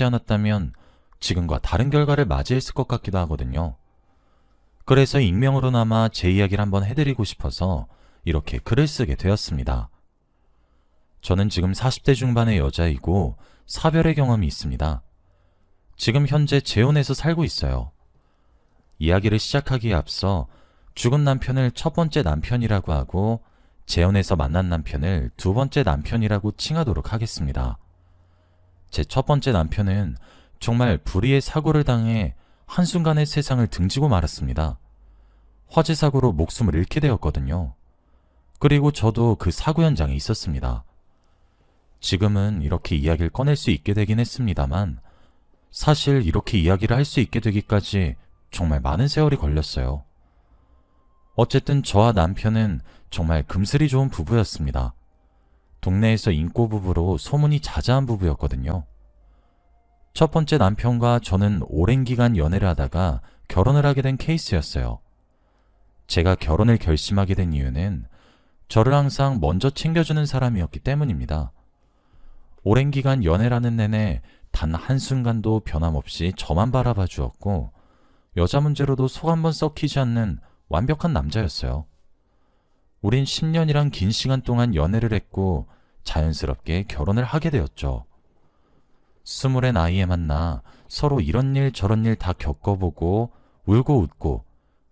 하지 않았다면 지금과 다른 결과를 맞이했을 것 같기도 하거든요. 그래서 익명으로나마 제 이야기를 한번 해드리고 싶어서 이렇게 글을 쓰게 되었습니다. 저는 지금 40대 중반의 여자이고 사별의 경험이 있습니다. 지금 현재 재혼해서 살고 있어요. 이야기를 시작하기에 앞서 죽은 남편을 첫 번째 남편이라고 하고 재혼해서 만난 남편을 두 번째 남편이라고 칭하도록 하겠습니다. 제 첫 번째 남편은 정말 불의의 사고를 당해 한순간에 세상을 등지고 말았습니다. 화재 사고로 목숨을 잃게 되었거든요. 그리고 저도 그 사고 현장에 있었습니다. 지금은 이렇게 이야기를 꺼낼 수 있게 되긴 했습니다만 사실 이렇게 이야기를 할 수 있게 되기까지 정말 많은 세월이 걸렸어요. 어쨌든 저와 남편은 정말 금슬이 좋은 부부였습니다. 동네에서 인꼬 부부로 소문이 자자한 부부였거든요. 첫 번째 남편과 저는 오랜 기간 연애를 하다가 결혼을 하게 된 케이스였어요. 제가 결혼을 결심하게 된 이유는 저를 항상 먼저 챙겨주는 사람이었기 때문입니다. 오랜 기간 연애를 하는 내내 단 한순간도 변함없이 저만 바라봐 주었고 여자 문제로도 속 한번 썩히지 않는 완벽한 남자였어요. 우린 10년이란 긴 시간 동안 연애를 했고 자연스럽게 결혼을 하게 되었죠. 20의 나이에 만나 서로 이런 일 저런 일 다 겪어보고 울고 웃고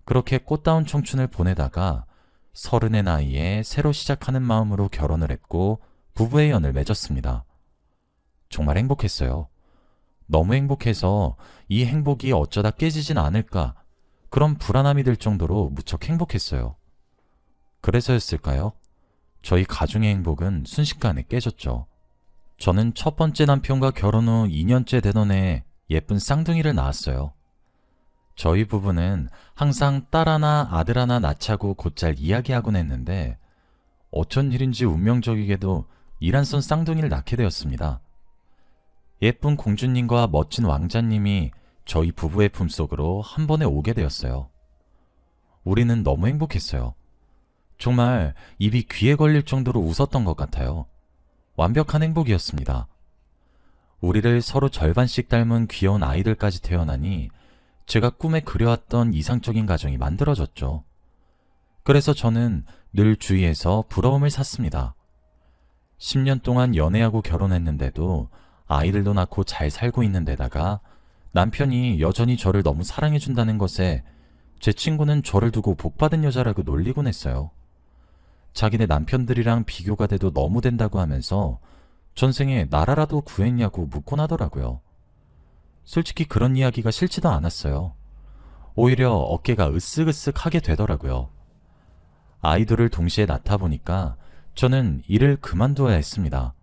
그렇게 꽃다운 청춘을 보내다가 30의 나이에 새로 시작하는 마음으로 결혼을 했고 부부의 연을 맺었습니다. 정말 행복했어요. 너무 행복해서 이 행복이 어쩌다 깨지진 않을까 그런 불안함이 들 정도로 무척 행복했어요. 그래서였을까요? 저희 가정의 행복은 순식간에 깨졌죠. 저는 첫 번째 남편과 결혼 후 2년째 되던 해에 예쁜 쌍둥이를 낳았어요. 저희 부부는 항상 딸 하나 아들 하나 낳자고 곧잘 이야기하곤 했는데 어쩐 일인지 운명적이게도 이란선 쌍둥이를 낳게 되었습니다. 예쁜 공주님과 멋진 왕자님이 저희 부부의 품속으로 한 번에 오게 되었어요. 우리는 너무 행복했어요. 정말 입이 귀에 걸릴 정도로 웃었던 것 같아요. 완벽한 행복이었습니다. 우리를 서로 절반씩 닮은 귀여운 아이들까지 태어나니 제가 꿈에 그려왔던 이상적인 가정이 만들어졌죠. 그래서 저는 늘 주위에서 부러움을 샀습니다. 10년 동안 연애하고 결혼했는데도 아이들도 낳고 잘 살고 있는 데다가 남편이 여전히 저를 너무 사랑해준다는 것에 제 친구는 저를 두고 복받은 여자라고 놀리곤 했어요. 자기네 남편들이랑 비교가 돼도 너무 된다고 하면서 전생에 나라라도 구했냐고 묻곤 하더라고요. 솔직히 그런 이야기가 싫지도 않았어요. 오히려 어깨가 으쓱으쓱하게 되더라고요. 아이들을 동시에 낳다 보니까 저는 일을 그만둬야 했습니다.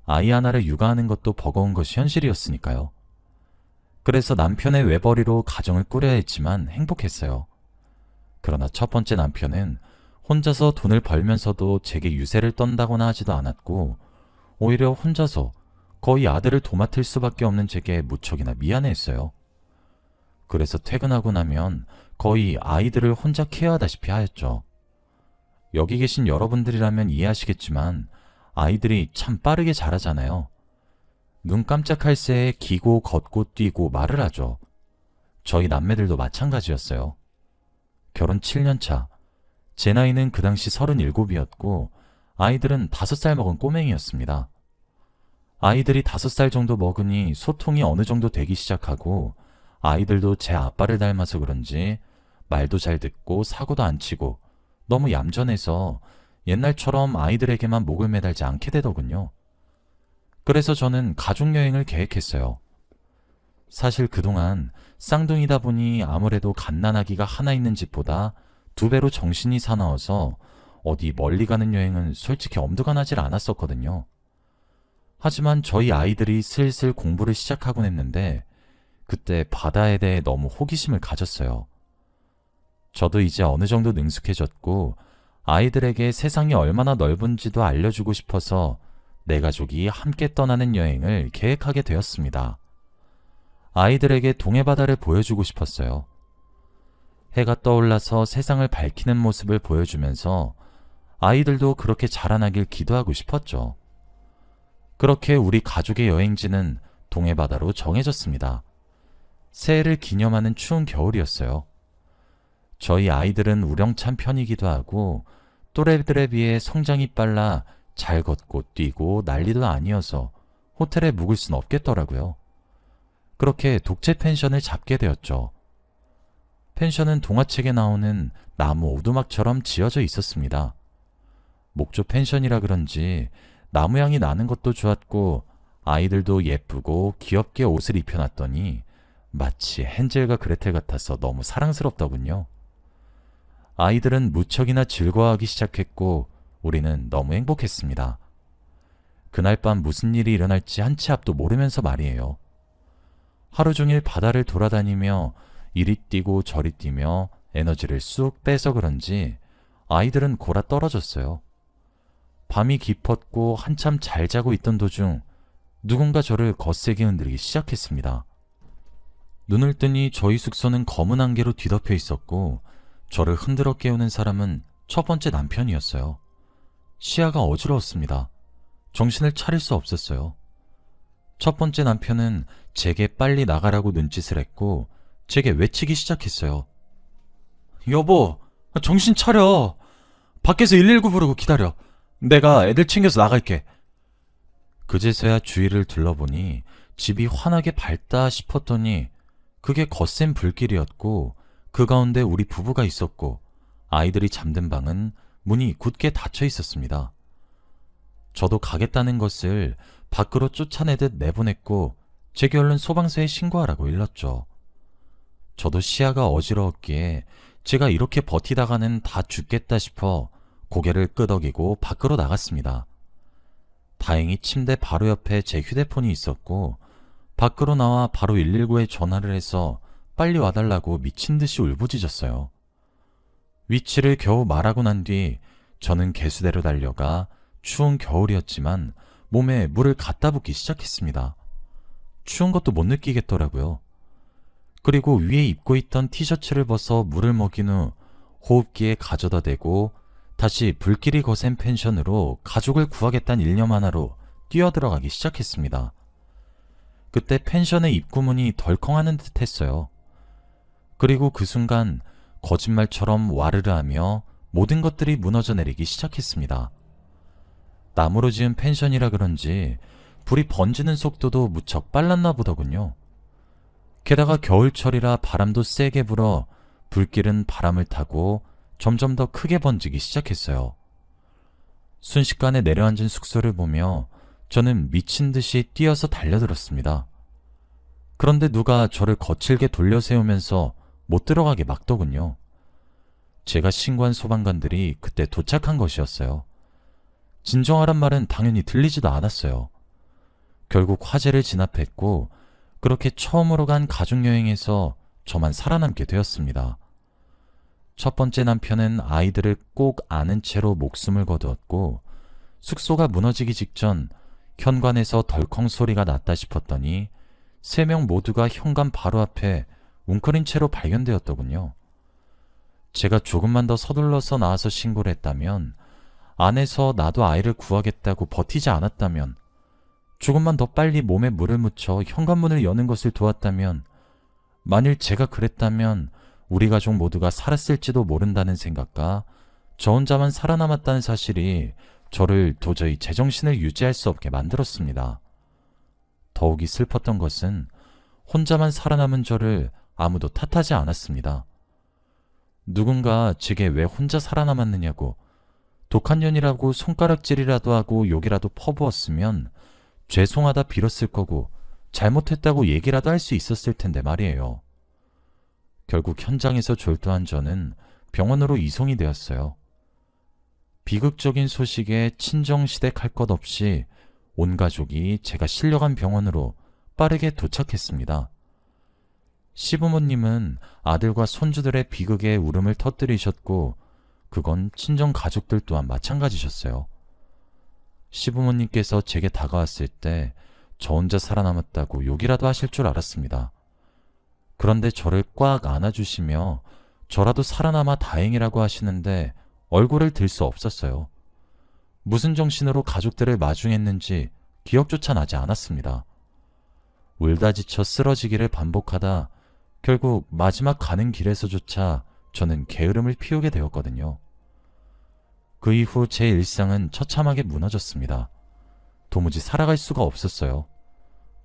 아이 하나를 육아하는 것도 버거운 것이 현실이었으니까요. 그래서 남편의 외벌이로 가정을 꾸려야 했지만 행복했어요. 그러나 첫 번째 남편은 혼자서 돈을 벌면서도 제게 유세를 떤다거나 하지도 않았고 오히려 혼자서 거의 아들을 도맡을 수밖에 없는 제게 무척이나 미안해했어요. 그래서 퇴근하고 나면 거의 아이들을 혼자 케어하다시피 하였죠. 여기 계신 여러분들이라면 이해하시겠지만 아이들이 참 빠르게 자라잖아요. 눈 깜짝할 새에 기고 걷고 뛰고 말을 하죠. 저희 남매들도 마찬가지였어요. 결혼 7년 차. 제 나이는 그 당시 37이었고 아이들은 5살 먹은 꼬맹이였습니다. 아이들이 5살 정도 먹으니 소통이 어느 정도 되기 시작하고 아이들도 제 아빠를 닮아서 그런지 말도 잘 듣고 사고도 안 치고 너무 얌전해서 옛날처럼 아이들에게만 목을 매달지 않게 되더군요. 그래서 저는 가족여행을 계획했어요. 사실 그동안 쌍둥이다 보니 아무래도 갓난아기가 하나 있는 집보다 2배로 정신이 사나워서 어디 멀리 가는 여행은 솔직히 엄두가 나질 않았었거든요. 하지만 저희 아이들이 슬슬 공부를 시작하곤 했는데 그때 바다에 대해 너무 호기심을 가졌어요. 저도 이제 어느 정도 능숙해졌고 아이들에게 세상이 얼마나 넓은지도 알려주고 싶어서 내 가족이 함께 떠나는 여행을 계획하게 되었습니다. 아이들에게 동해바다를 보여주고 싶었어요. 해가 떠올라서 세상을 밝히는 모습을 보여주면서 아이들도 그렇게 자라나길 기도하고 싶었죠. 그렇게 우리 가족의 여행지는 동해바다로 정해졌습니다. 새해를 기념하는 추운 겨울이었어요. 저희 아이들은 우렁찬 편이기도 하고 또래들에 비해 성장이 빨라 잘 걷고 뛰고 난리도 아니어서 호텔에 묵을 순 없겠더라고요. 그렇게 독채 펜션을 잡게 되었죠. 펜션은 동화책에 나오는 나무 오두막처럼 지어져 있었습니다. 목조 펜션이라 그런지 나무 향이 나는 것도 좋았고 아이들도 예쁘고 귀엽게 옷을 입혀놨더니 마치 헨젤과 그레텔 같아서 너무 사랑스럽더군요. 아이들은 무척이나 즐거워하기 시작했고 우리는 너무 행복했습니다. 그날 밤 무슨 일이 일어날지 한치 앞도 모르면서 말이에요. 하루 종일 바다를 돌아다니며 이리 뛰고 저리 뛰며 에너지를 쑥 빼서 그런지 아이들은 골아 떨어졌어요. 밤이 깊었고 한참 잘 자고 있던 도중 누군가 저를 거세게 흔들기 시작했습니다. 눈을 뜨니 저희 숙소는 검은 안개로 뒤덮여 있었고 저를 흔들어 깨우는 사람은 첫 번째 남편이었어요. 시야가 어지러웠습니다. 정신을 차릴 수 없었어요. 첫 번째 남편은 제게 빨리 나가라고 눈짓을 했고 제게 외치기 시작했어요. 여보, 정신 차려. 밖에서 119 부르고 기다려. 내가 애들 챙겨서 나갈게. 그제서야 주위를 둘러보니 집이 환하게 밝다 싶었더니 그게 거센 불길이었고 그 가운데 우리 부부가 있었고 아이들이 잠든 방은 문이 굳게 닫혀 있었습니다. 저도 가겠다는 것을 밖으로 쫓아내듯 내보냈고 제게 얼른 소방서에 신고하라고 일렀죠. 저도 시야가 어지러웠기에 제가 이렇게 버티다가는 다 죽겠다 싶어 고개를 끄덕이고 밖으로 나갔습니다. 다행히 침대 바로 옆에 제 휴대폰이 있었고 밖으로 나와 바로 119에 전화를 해서 빨리 와달라고 미친 듯이 울부짖었어요. 위치를 겨우 말하고 난 뒤 저는 개수대로 달려가 추운 겨울이었지만 몸에 물을 갖다 붓기 시작했습니다. 추운 것도 못 느끼겠더라고요. 그리고 위에 입고 있던 티셔츠를 벗어 물을 먹인 후 호흡기에 가져다 대고 다시 불길이 거센 펜션으로 가족을 구하겠다는 일념 하나로 뛰어들어가기 시작했습니다. 그때 펜션의 입구문이 덜컹하는 듯 했어요. 그리고 그 순간 거짓말처럼 와르르하며 모든 것들이 무너져 내리기 시작했습니다. 나무로 지은 펜션이라 그런지 불이 번지는 속도도 무척 빨랐나 보더군요. 게다가 겨울철이라 바람도 세게 불어 불길은 바람을 타고 점점 더 크게 번지기 시작했어요. 순식간에 내려앉은 숙소를 보며 저는 미친 듯이 뛰어서 달려들었습니다. 그런데 누가 저를 거칠게 돌려 세우면서 못 들어가게 막더군요. 제가 신고한 소방관들이 그때 도착한 것이었어요. 진정하란 말은 당연히 들리지도 않았어요. 결국 화재를 진압했고 그렇게 처음으로 간 가족여행에서 저만 살아남게 되었습니다. 첫 번째 남편은 아이들을 꼭 안은 채로 목숨을 거두었고 숙소가 무너지기 직전 현관에서 덜컹 소리가 났다 싶었더니 3명 모두가 현관 바로 앞에 웅크린 채로 발견되었더군요. 제가 조금만 더 서둘러서 나와서 신고를 했다면, 안에서 나도 아이를 구하겠다고 버티지 않았다면, 조금만 더 빨리 몸에 물을 묻혀 현관문을 여는 것을 도왔다면, 만일 제가 그랬다면 우리 가족 모두가 살았을지도 모른다는 생각과 저 혼자만 살아남았다는 사실이 저를 도저히 제정신을 유지할 수 없게 만들었습니다. 더욱이 슬펐던 것은 혼자만 살아남은 저를 아무도 탓하지 않았습니다. 누군가 제게 왜 혼자 살아남았느냐고 독한 년이라고 손가락질이라도 하고 욕이라도 퍼부었으면 죄송하다 빌었을 거고 잘못했다고 얘기라도 할 수 있었을 텐데 말이에요. 결국 현장에서 졸도한 저는 병원으로 이송이 되었어요. 비극적인 소식에 친정시댁 할 것 없이 온 가족이 제가 실려간 병원으로 빠르게 도착했습니다. 시부모님은 아들과 손주들의 비극에 울음을 터뜨리셨고 그건 친정 가족들 또한 마찬가지셨어요. 시부모님께서 제게 다가왔을 때 저 혼자 살아남았다고 욕이라도 하실 줄 알았습니다. 그런데 저를 꽉 안아주시며 저라도 살아남아 다행이라고 하시는데 얼굴을 들 수 없었어요. 무슨 정신으로 가족들을 마중했는지 기억조차 나지 않았습니다. 울다 지쳐 쓰러지기를 반복하다 결국 마지막 가는 길에서조차 저는 게으름을 피우게 되었거든요. 그 이후 제 일상은 처참하게 무너졌습니다. 도무지 살아갈 수가 없었어요.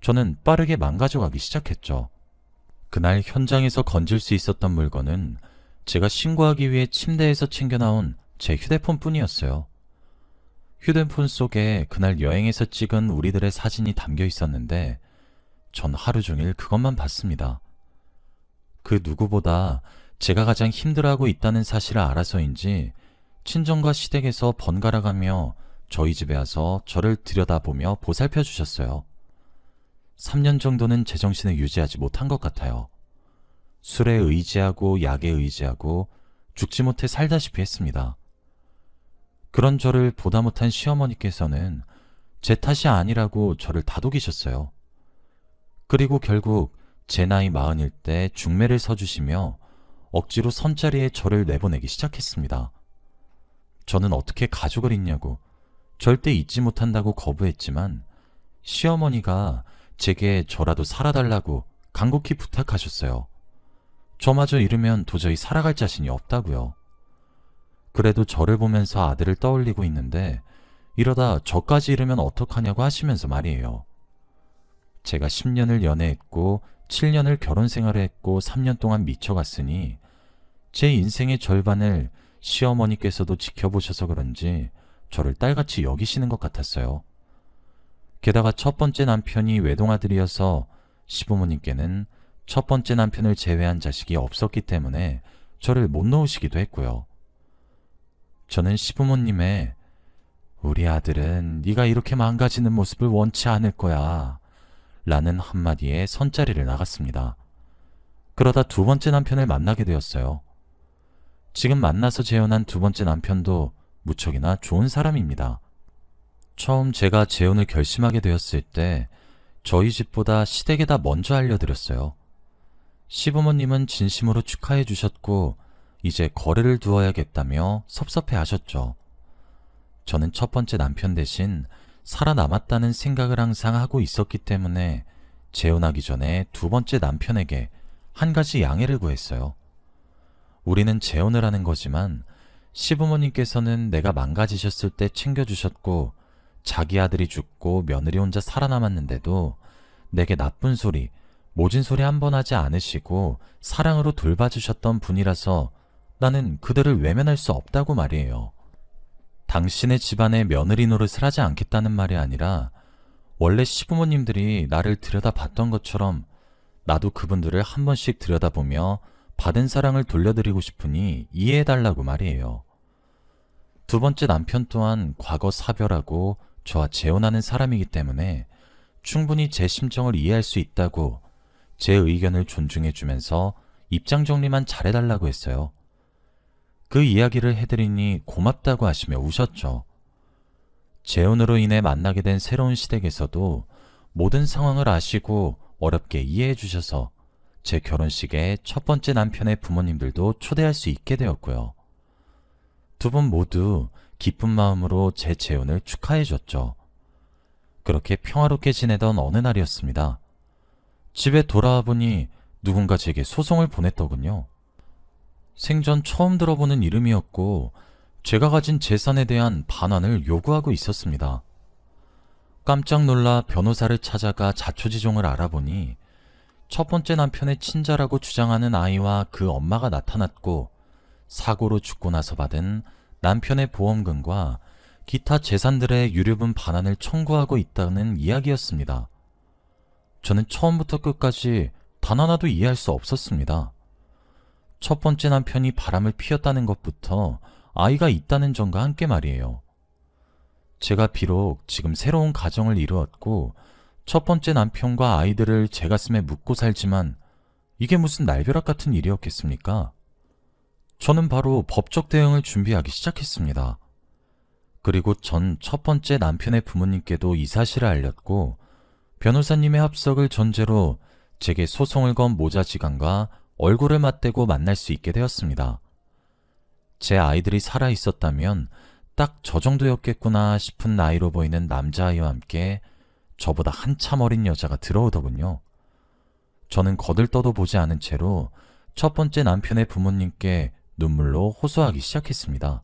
저는 빠르게 망가져가기 시작했죠. 그날 현장에서 건질 수 있었던 물건은 제가 신고하기 위해 침대에서 챙겨나온 제 휴대폰 뿐이었어요. 휴대폰 속에 그날 여행에서 찍은 우리들의 사진이 담겨 있었는데 전 하루 종일 그것만 봤습니다. 그 누구보다 제가 가장 힘들어하고 있다는 사실을 알아서인지 친정과 시댁에서 번갈아가며 저희 집에 와서 저를 들여다보며 보살펴 주셨어요. 3년 정도는 제정신을 유지하지 못한 것 같아요. 술에 의지하고 약에 의지하고 죽지 못해 살다시피 했습니다. 그런 저를 보다 못한 시어머니께서는 제 탓이 아니라고 저를 다독이셨어요. 그리고 결국 제 나이 40일 때 중매를 서주시며 억지로 선자리에 저를 내보내기 시작했습니다. 저는 어떻게 가족을 잊냐고 절대 잊지 못한다고 거부했지만 시어머니가 제게 저라도 살아달라고 간곡히 부탁하셨어요. 저마저 잃으면 도저히 살아갈 자신이 없다고요. 그래도 저를 보면서 아들을 떠올리고 있는데 이러다 저까지 잃으면 어떡하냐고 하시면서 말이에요. 제가 10년을 연애했고 7년을 결혼 생활을 했고 3년 동안 미쳐갔으니 제 인생의 절반을 시어머니께서도 지켜보셔서 그런지 저를 딸같이 여기시는 것 같았어요. 게다가 첫 번째 남편이 외동아들이어서 시부모님께는 첫 번째 남편을 제외한 자식이 없었기 때문에 저를 못 놓으시기도 했고요. 저는 시부모님의 우리 아들은 네가 이렇게 망가지는 모습을 원치 않을 거야 라는 한마디에 선자리를 나갔습니다. 그러다 두 번째 남편을 만나게 되었어요. 지금 만나서 재혼한 두 번째 남편도 무척이나 좋은 사람입니다. 처음 제가 재혼을 결심하게 되었을 때 저희 집보다 시댁에다 먼저 알려드렸어요. 시부모님은 진심으로 축하해 주셨고 이제 거래를 두어야겠다며 섭섭해 하셨죠. 저는 첫 번째 남편 대신 살아남았다는 생각을 항상 하고 있었기 때문에 재혼하기 전에 두 번째 남편에게 한 가지 양해를 구했어요. 우리는 재혼을 하는 거지만 시부모님께서는 내가 망가지셨을 때 챙겨주셨고 자기 아들이 죽고 며느리 혼자 살아남았는데도 내게 나쁜 소리, 모진 소리 한 번 하지 않으시고 사랑으로 돌봐주셨던 분이라서 나는 그들을 외면할 수 없다고 말이에요. 당신의 집안에 며느리 노릇을 하지 않겠다는 말이 아니라 원래 시부모님들이 나를 들여다봤던 것처럼 나도 그분들을 한 번씩 들여다보며 받은 사랑을 돌려드리고 싶으니 이해해달라고 말이에요. 두 번째 남편 또한 과거 사별하고 저와 재혼하는 사람이기 때문에 충분히 제 심정을 이해할 수 있다고 제 의견을 존중해주면서 입장 정리만 잘해달라고 했어요. 그 이야기를 해드리니 고맙다고 하시며 우셨죠. 재혼으로 인해 만나게 된 새로운 시댁에서도 모든 상황을 아시고 어렵게 이해해 주셔서 제 결혼식에 첫 번째 남편의 부모님들도 초대할 수 있게 되었고요. 두 분 모두 기쁜 마음으로 제 재혼을 축하해 줬죠. 그렇게 평화롭게 지내던 어느 날이었습니다. 집에 돌아와 보니 누군가 제게 소송을 보냈더군요. 생전 처음 들어보는 이름이었고 제가 가진 재산에 대한 반환을 요구하고 있었습니다. 깜짝 놀라 변호사를 찾아가 자초지종을 알아보니 첫 번째 남편의 친자라고 주장하는 아이와 그 엄마가 나타났고 사고로 죽고 나서 받은 남편의 보험금과 기타 재산들의 유류분 반환을 청구하고 있다는 이야기였습니다. 저는 처음부터 끝까지 단 하나도 이해할 수 없었습니다. 첫 번째 남편이 바람을 피웠다는 것부터 아이가 있다는 점과 함께 말이에요. 제가 비록 지금 새로운 가정을 이루었고 첫 번째 남편과 아이들을 제 가슴에 묻고 살지만 이게 무슨 날벼락 같은 일이었겠습니까? 저는 바로 법적 대응을 준비하기 시작했습니다. 그리고 전 첫 번째 남편의 부모님께도 이 사실을 알렸고 변호사님의 합석을 전제로 제게 소송을 건 모자지간과 얼굴을 맞대고 만날 수 있게 되었습니다. 제 아이들이 살아있었다면 딱 저 정도였겠구나 싶은 나이로 보이는 남자아이와 함께 저보다 한참 어린 여자가 들어오더군요. 저는 거들떠도 보지 않은 채로 첫 번째 남편의 부모님께 눈물로 호소하기 시작했습니다.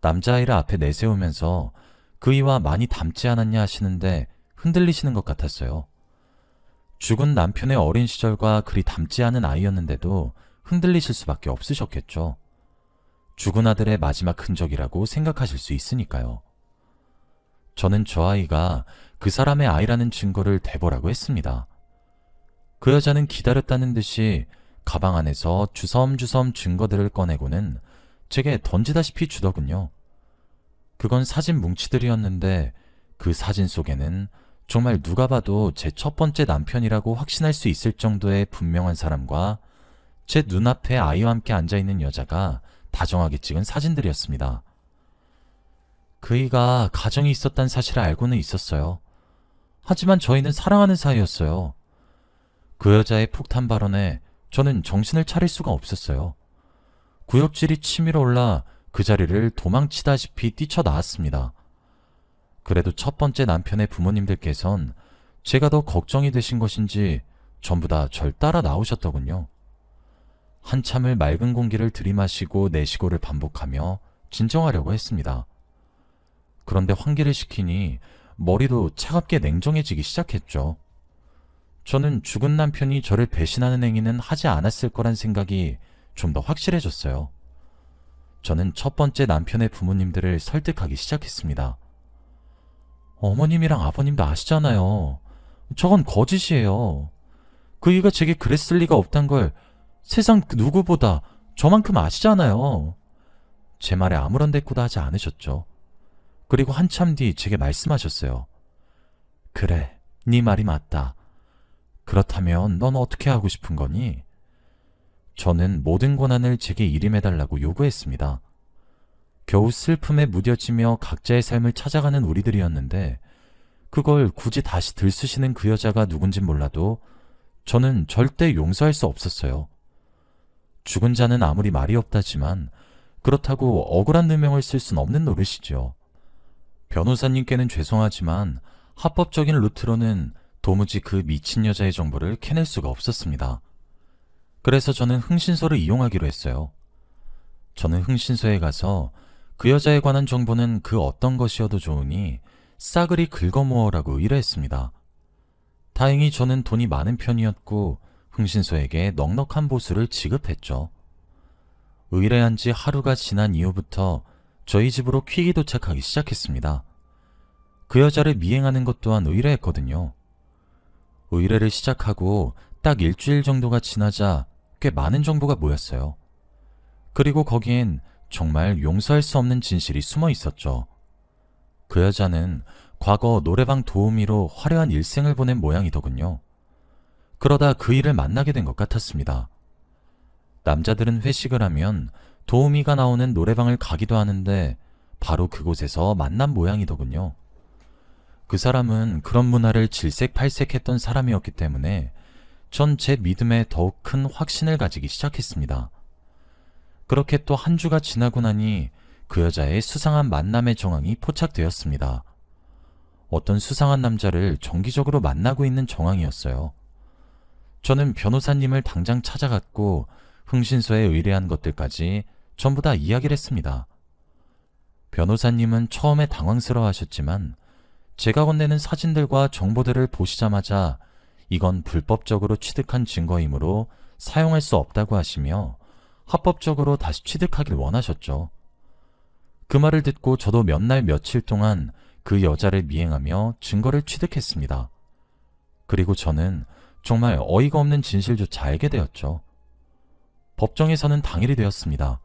남자아이를 앞에 내세우면서 그이와 많이 닮지 않았냐 하시는데 흔들리시는 것 같았어요. 죽은 남편의 어린 시절과 그리 닮지 않은 아이였는데도 흔들리실 수밖에 없으셨겠죠. 죽은 아들의 마지막 흔적이라고 생각하실 수 있으니까요. 저는 저 아이가 그 사람의 아이라는 증거를 대보라고 했습니다. 그 여자는 기다렸다는 듯이 가방 안에서 주섬주섬 증거들을 꺼내고는 제게 던지다시피 주더군요. 그건 사진 뭉치들이었는데 그 사진 속에는 정말 누가 봐도 제 첫 번째 남편이라고 확신할 수 있을 정도의 분명한 사람과 제 눈앞에 아이와 함께 앉아있는 여자가 다정하게 찍은 사진들이었습니다. 그이가 가정이 있었다는 사실을 알고는 있었어요. 하지만 저희는 사랑하는 사이였어요. 그 여자의 폭탄 발언에 저는 정신을 차릴 수가 없었어요. 구역질이 치밀어 올라 그 자리를 도망치다시피 뛰쳐나왔습니다. 그래도 첫 번째 남편의 부모님들께선 제가 더 걱정이 되신 것인지 전부 다 절 따라 나오셨더군요. 한참을 맑은 공기를 들이마시고 내쉬고를 반복하며 진정하려고 했습니다. 그런데 환기를 시키니 머리도 차갑게 냉정해지기 시작했죠. 저는 죽은 남편이 저를 배신하는 행위는 하지 않았을 거란 생각이 좀 더 확실해졌어요. 저는 첫 번째 남편의 부모님들을 설득하기 시작했습니다. 어머님이랑 아버님도 아시잖아요. 저건 거짓이에요. 그이가 제게 그랬을 리가 없단 걸 세상 그 누구보다 저만큼 아시잖아요. 제 말에 아무런 대꾸도 하지 않으셨죠. 그리고 한참 뒤 제게 말씀하셨어요. 그래, 네 말이 맞다. 그렇다면 넌 어떻게 하고 싶은 거니? 저는 모든 권한을 제게 일임해달라고 요구했습니다. 겨우 슬픔에 무뎌지며 각자의 삶을 찾아가는 우리들이었는데 그걸 굳이 다시 들쑤시는 그 여자가 누군진 몰라도 저는 절대 용서할 수 없었어요. 죽은 자는 아무리 말이 없다지만 그렇다고 억울한 누명을 쓸 순 없는 노릇이죠. 변호사님께는 죄송하지만 합법적인 루트로는 도무지 그 미친 여자의 정보를 캐낼 수가 없었습니다. 그래서 저는 흥신소를 이용하기로 했어요. 저는 흥신소에 가서 그 여자에 관한 정보는 그 어떤 것이어도 좋으니 싸그리 긁어모으라고 의뢰했습니다. 다행히 저는 돈이 많은 편이었고 흥신소에게 넉넉한 보수를 지급했죠. 의뢰한 지 하루가 지난 이후부터 저희 집으로 퀵이 도착하기 시작했습니다. 그 여자를 미행하는 것 또한 의뢰했거든요. 의뢰를 시작하고 딱 일주일 정도가 지나자 꽤 많은 정보가 모였어요. 그리고 거기엔 정말 용서할 수 없는 진실이 숨어 있었죠. 그 여자는 과거 노래방 도우미로 화려한 일생을 보낸 모양이더군요. 그러다 그 일을 만나게 된 것 같았습니다. 남자들은 회식을 하면 도우미가 나오는 노래방을 가기도 하는데 바로 그곳에서 만난 모양이더군요. 그 사람은 그런 문화를 질색팔색했던 사람이었기 때문에 전 제 믿음에 더욱 큰 확신을 가지기 시작했습니다. 그렇게 또 한 주가 지나고 나니 그 여자의 수상한 만남의 정황이 포착되었습니다. 어떤 수상한 남자를 정기적으로 만나고 있는 정황이었어요. 저는 변호사님을 당장 찾아갔고 흥신소에 의뢰한 것들까지 전부 다 이야기를 했습니다. 변호사님은 처음에 당황스러워하셨지만 제가 건네는 사진들과 정보들을 보시자마자 이건 불법적으로 취득한 증거이므로 사용할 수 없다고 하시며 합법적으로 다시 취득하길 원하셨죠. 그 말을 듣고 저도 몇 날 며칠 동안 그 여자를 미행하며 증거를 취득했습니다. 그리고 저는 정말 어이가 없는 진실조차 알게 되었죠. 법정에서는 당일이 되었습니다.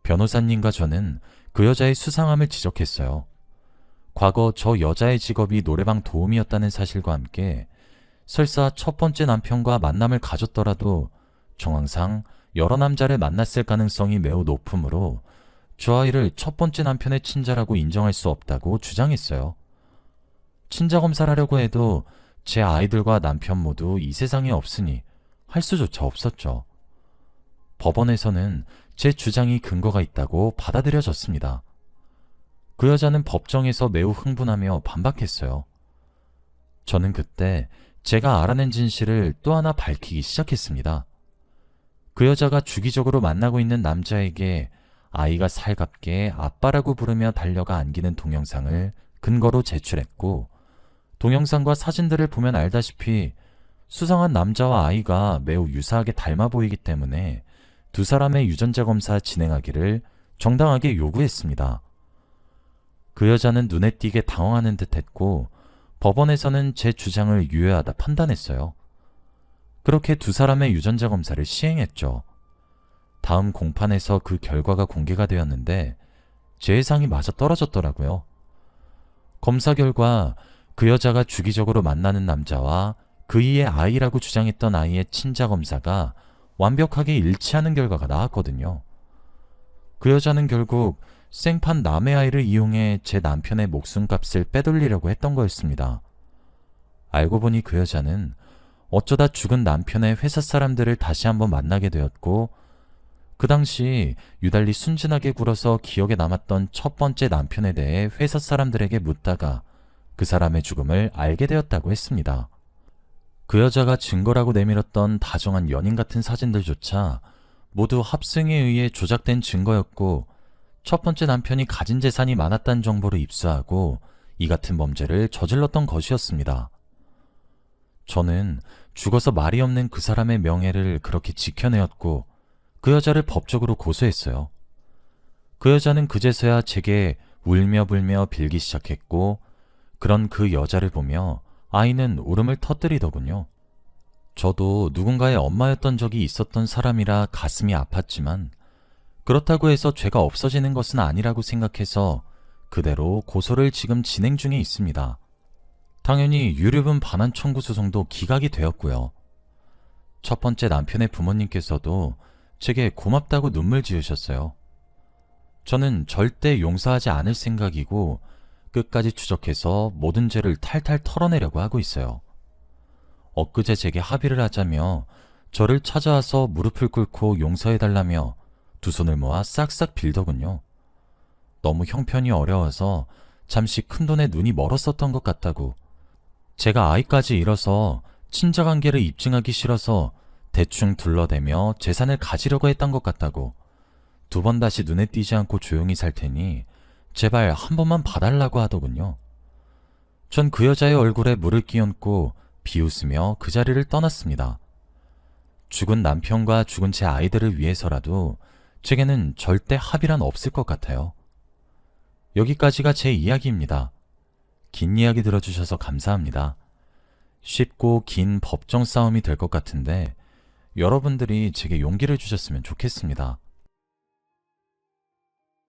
변호사님과 저는 그 여자의 수상함을 지적했어요. 과거 저 여자의 직업이 노래방 도우미였다는 사실과 함께 설사 첫 번째 남편과 만남을 가졌더라도 정황상 여러 남자를 만났을 가능성이 매우 높으므로 저 아이를 첫 번째 남편의 친자라고 인정할 수 없다고 주장했어요. 친자 검사를 하려고 해도 제 아이들과 남편 모두 이 세상에 없으니 할 수조차 없었죠. 법원에서는 제 주장이 근거가 있다고 받아들여졌습니다. 그 여자는 법정에서 매우 흥분하며 반박했어요. 저는 그때 제가 알아낸 진실을 또 하나 밝히기 시작했습니다. 그 여자가 주기적으로 만나고 있는 남자에게 아이가 살갑게 아빠라고 부르며 달려가 안기는 동영상을 근거로 제출했고, 동영상과 사진들을 보면 알다시피 수상한 남자와 아이가 매우 유사하게 닮아 보이기 때문에 두 사람의 유전자 검사 진행하기를 정당하게 요구했습니다. 그 여자는 눈에 띄게 당황하는 듯 했고, 법원에서는 제 주장을 유효하다 판단했어요. 그렇게 두 사람의 유전자 검사를 시행했죠. 다음 공판에서 그 결과가 공개가 되었는데 제 예상이 맞아 떨어졌더라고요. 검사 결과 그 여자가 주기적으로 만나는 남자와 그이의 아이라고 주장했던 아이의 친자 검사가 완벽하게 일치하는 결과가 나왔거든요. 그 여자는 결국 생판 남의 아이를 이용해 제 남편의 목숨값을 빼돌리려고 했던 거였습니다. 알고 보니 그 여자는 어쩌다 죽은 남편의 회사 사람들을 다시 한번 만나게 되었고, 그 당시 유달리 순진하게 굴어서 기억에 남았던 첫 번째 남편에 대해 회사 사람들에게 묻다가 그 사람의 죽음을 알게 되었다고 했습니다. 그 여자가 증거라고 내밀었던 다정한 연인 같은 사진들조차 모두 합승에 의해 조작된 증거였고, 첫 번째 남편이 가진 재산이 많았다는 정보를 입수하고 이 같은 범죄를 저질렀던 것이었습니다. 저는 죽어서 말이 없는 그 사람의 명예를 그렇게 지켜내었고 그 여자를 법적으로 고소했어요. 그 여자는 그제서야 제게 울며 불며 빌기 시작했고, 그런 그 여자를 보며 아이는 울음을 터뜨리더군요. 저도 누군가의 엄마였던 적이 있었던 사람이라 가슴이 아팠지만, 그렇다고 해서 죄가 없어지는 것은 아니라고 생각해서 그대로 고소를 지금 진행 중에 있습니다. 당연히 유류분 반환 청구 소송도 기각이 되었고요. 첫 번째 남편의 부모님께서도 제게 고맙다고 눈물 지으셨어요. 저는 절대 용서하지 않을 생각이고 끝까지 추적해서 모든 죄를 탈탈 털어내려고 하고 있어요. 엊그제 제게 합의를 하자며 저를 찾아와서 무릎을 꿇고 용서해달라며 두 손을 모아 싹싹 빌더군요. 너무 형편이 어려워서 잠시 큰돈에 눈이 멀었었던 것 같다고, 제가 아이까지 잃어서 친자관계를 입증하기 싫어서 대충 둘러대며 재산을 가지려고 했던 것 같다고, 두 번 다시 눈에 띄지 않고 조용히 살 테니 제발 한 번만 봐달라고 하더군요. 전 그 여자의 얼굴에 물을 끼얹고 비웃으며 그 자리를 떠났습니다. 죽은 남편과 죽은 제 아이들을 위해서라도 제게는 절대 합의란 없을 것 같아요. 여기까지가 제 이야기입니다. 긴 이야기 들어주셔서 감사합니다. 쉽고 긴 법정 싸움이 될 것 같은데 여러분들이 제게 용기를 주셨으면 좋겠습니다.